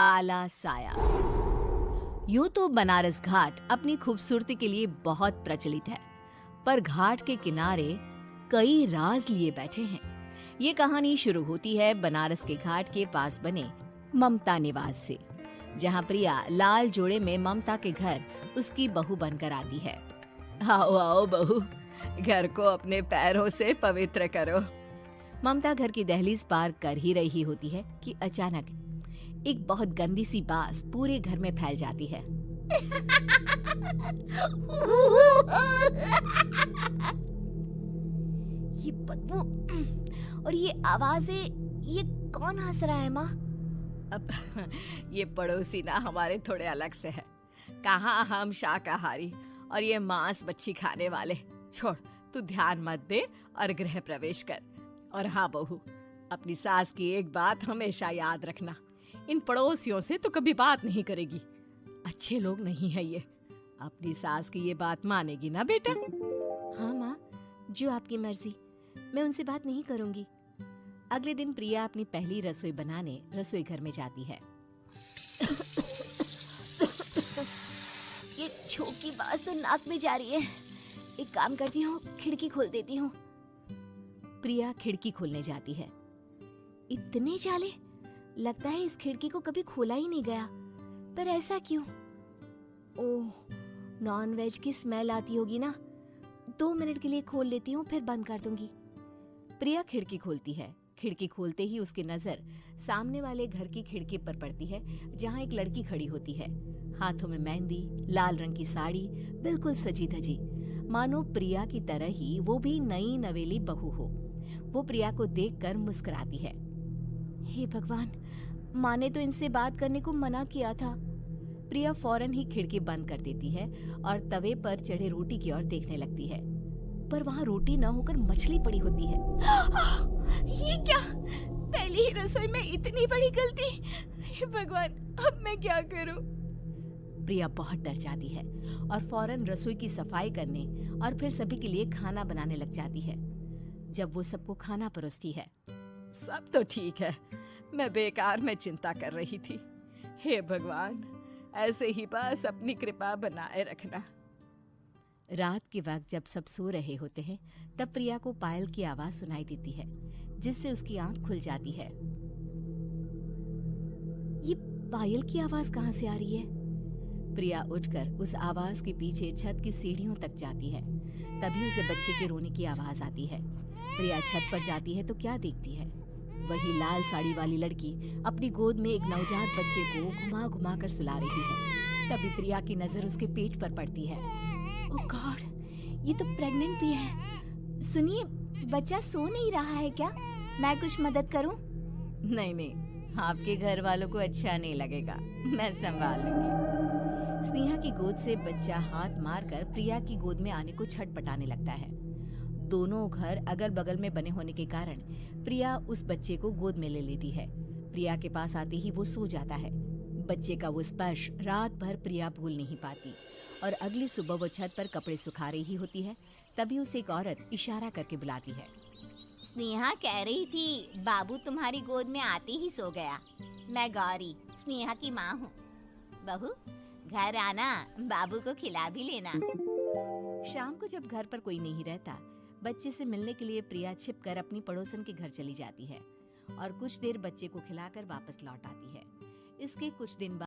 काला साया। यूं तो बनारस घाट अपनी खूबसूरती के लिए बहुत प्रचलित है, पर घाट के किनारे कई राज लिए बैठे हैं। ये कहानी शुरू होती है बनारस के घाट के पास बने ममता निवास से, जहां प्रिया लाल जोड़े में ममता के घर उसकी बहू बनकर आती है। आओ आओ बहू, घर को अपने पैरों से पवित्र करो। ममता घर की दहलीज पार कर ही रही होती है कि अचानक एक बहुत गंदी सी बास पूरे घर में फैल जाती है। ये बदबू और ये आवाजें, ये कौन हंस रहा है माँ? अब ये पड़ोसी ना हमारे थोड़े अलग से है। कहाँ हम शाकाहारी और ये मांस मच्छी खाने वाले। छोड़, तू ध्यान मत दे और गृह प्रवेश कर। और हाँ बहू, अपनी सास की एक बात हमेशा याद रखना, इन पड़ोसियों से तो कभी बात नहीं करेगी। अच्छे लोग नहीं है ये। अपनी सास की ये बात मानेगी ना बेटा? हाँ माँ, जो आपकी मर्जी, मैं उनसे बात नहीं करूंगी। अगले दिन प्रिया अपनी पहली रसोई बनाने रसोई घर में जाती है। ये छोटी बात तो नाक में जा रही है। एक काम करती हूँ, खिड़की खोल देती हूँ। प्रिया खिड़की खोलने जाती है। इतने जाले, लगता है इस खिड़की को कभी खोला ही नहीं गया। पर ऐसा क्यों? ओह, नॉन वेज की स्मेल आती होगी ना। 2 मिनट के लिए खोल लेती हूँ, फिर बंद कर दूंगी। प्रिया खिड़की खोलती है। खिड़की खोलते ही उसकी नजर सामने वाले घर की खिड़की पर पड़ती है, जहाँ एक लड़की खड़ी होती है। हाथों में मेहंदी, लाल रंग की साड़ी, बिल्कुल सजी धजी, मानो प्रिया की तरह ही वो भी नई नवेली बहू हो। वो प्रिया को देखकर मुस्कुराती है। हे भगवान, माँ ने तो इनसे बात करने को मना किया था। प्रिया फौरन ही खिड़की बंद कर देती है और तवे पर चढ़े रोटी की ओर देखने लगती है, पर वहाँ रोटी न होकर मछली पड़ी होती है। ये क्या? पहली ही रसोई में इतनी बड़ी गलती! हे भगवान, अब मैं क्या करूं? प्रिया बहुत डर जाती है और फौरन रसोई की सफाई करने और फिर सभी के लिए खाना बनाने लग जाती है। जब वो सबको खाना परोसती है, सब तो ठीक है, मैं बेकार में चिंता कर रही थी। हे भगवान, ऐसे ही बस अपनी कृपा बनाए रखना। रात के वक्त जब सब सो रहे होते हैं, तब प्रिया को पायल की आवाज सुनाई देती है, जिससे उसकी आंख खुल जाती है। ये पायल की आवाज कहाँ से आ रही है? प्रिया उठकर उस आवाज के पीछे छत की सीढ़ियों तक जाती है। तभी उसे बच्चे के रोने की आवाज आती है। प्रिया छत पर जाती है तो क्या देखती है? वही लाल साड़ी वाली लड़की अपनी गोद में एक नवजात बच्चे को घुमा घुमा कर सुला रही है। तभी प्रिया की नजर उसके पेट पर पड़ती है। ओह गॉड, ये तो प्रेग्नेंट भी है। सुनिए, बच्चा सो नहीं रहा है क्या? मैं कुछ मदद करूं? नहीं नहीं, आपके घर वालों को अच्छा नहीं लगेगा, मैं संभाल लूंगी। स्नेहा की गोद से बच्चा हाथ मारकर प्रिया की गोद में आने को छटपटाने लगता है। दोनों घर अगल बगल में बने होने के कारण प्रिया उस बच्चे को गोद में ले लेती है। प्रिया के पास आते ही वो सो जाता है। बच्चे का वो स्पर्श रात भर प्रिया भूल नहीं पाती और अगली सुबह वो छत पर कपड़े सुखा रही होती है। तभी उसे एक औरत इशारा करके बुलाती है। स्नेहा कह रही थी बाबू तुम्हारी गोद में आते ही सो गया। मैं गौरी, स्नेहा की माँ हूँ। बहू, घर आना, बाबू को खिला भी लेना। शाम को जब घर पर कोई नहीं रहता, बच्चे से मिलने के लिए प्रिया छिपकर अपनी पड़ोसन के घर चली जाती है और कुछ देर बच्चे को खिलाकर वापस लौट आती है। इसके कुछ दिन बाद